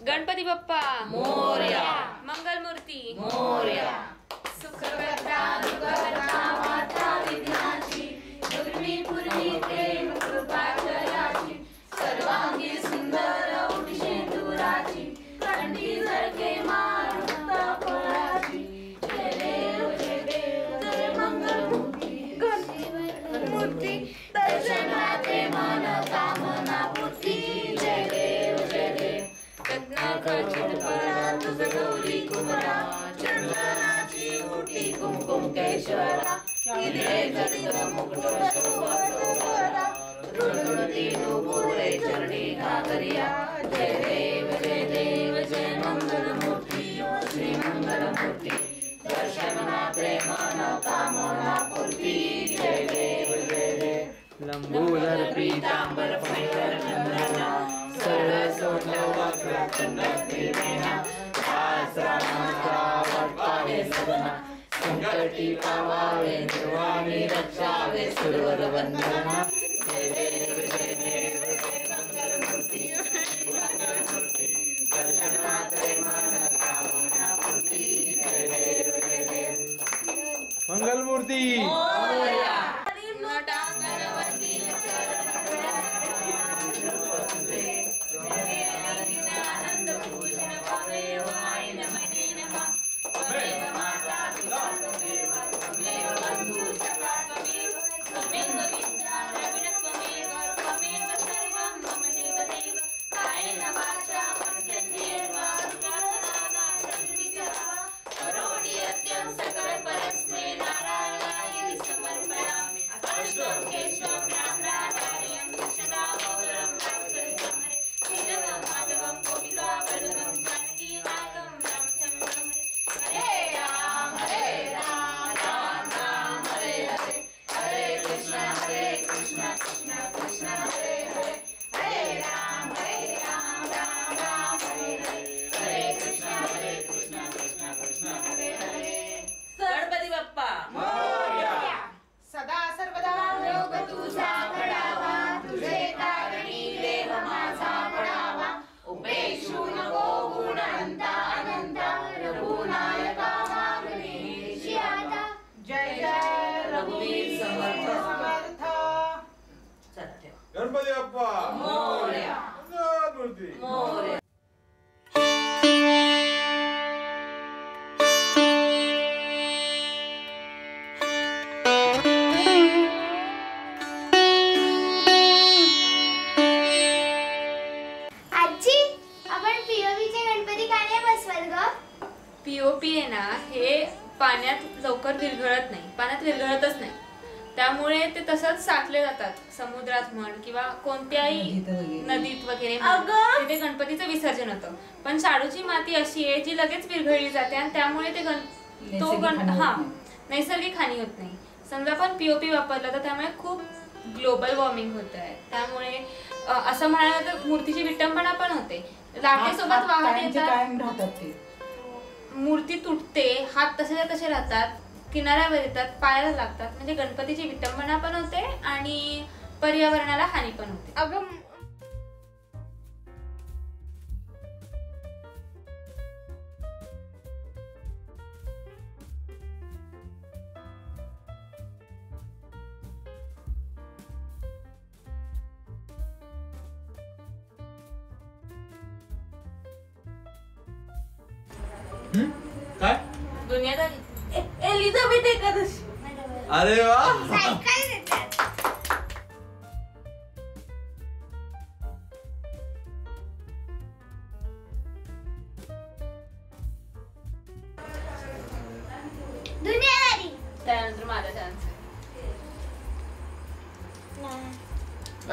गणपती बाप्पा मोरया, मंगलमूर्ती मोरया, सुखकर्ता दुःखहर्ता माता विघ्नाची, पूर्वी पूर्वी प्रेम कृपा जयाची, सर्वांगी सुंदर उठशेंदुराची, कंठी झळके मारुता फळाची, जय देव जय मंगलमूर्ती, गणपती दर्शनाचे मन कामना पूर्ती, जय देव रत्नाखचित परा तुझ गौरी कुमरा, चंदनाची ओटी कुमकुम केशवरा, हिरे जडित मुकुट शोभा रुणरुणती डुबुरे चरणी घागरिया, जय देव जय मंगलमूर्ती श्री मंगलमूर्ती, दर्शन मात्रे मन कामना पूर्ती, जय देव लंबोदर पीतांबर पैदर चंद्रना, सरळ सोडलं चंद्रना, वाटपावे सदना, संकटी पावावे निर्वाणी रक्षावे सुरवर वंदना, जय देव मंगलमूर्ती मंगलमूर्ती, दर्शन मात्रे मन कामना पूर्ती, जय देव मंगलमूर्ती मोरया, गणपती बाप्पा मोरया, मंगलमूर्ती मोरया. आजी, आपण पीओपीचे गणपती का नाही बसवत ग? पीओपी आहे ना, हे पाण्यात लवकर विरघळत नाही, पाण्यात विरघळतच नाही, त्यामुळे ते तसंच साठले जातात समुद्रात म्हण किंवा कोणत्याही नदीत वगैरे तिथे गणपतीचं विसर्जन होतं. पण शाडूची माती अशी आहे जी लगेच विरघळली जाते आणि त्यामुळे ते नैसर्गिक हानी होत नाही. समजा आपण पीओपी वापरलं तर त्यामुळे खूप ग्लोबल वॉर्मिंग होत आहे. त्यामुळे असं म्हणायला तर मूर्तीची विटंबना पण होते. लाटेसोबत वाहत येतात, मूर्ती तुटते, हात तसे तसे राहतात, किनाऱ्यावर येतात, पायाला लागतात, म्हणजे गणपतीची विटंबना पण होते आणि पर्यावरणाला हानी पण होते. अगं काय दुनियादारी एलिझाबेथ एकादशी. अरे वा सायकल देतात. दुनियादारी. त्यानंतर माझा चान्स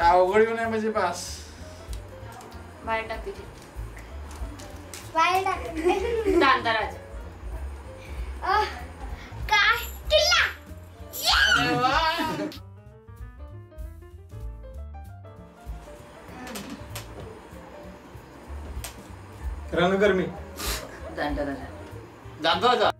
अवघड नाही म्हणजे पास बाहेर टाकते बाहेर टाकते. कांताराज. काय किल्ला. अरे वा रणकर्मी जाणता जाणतो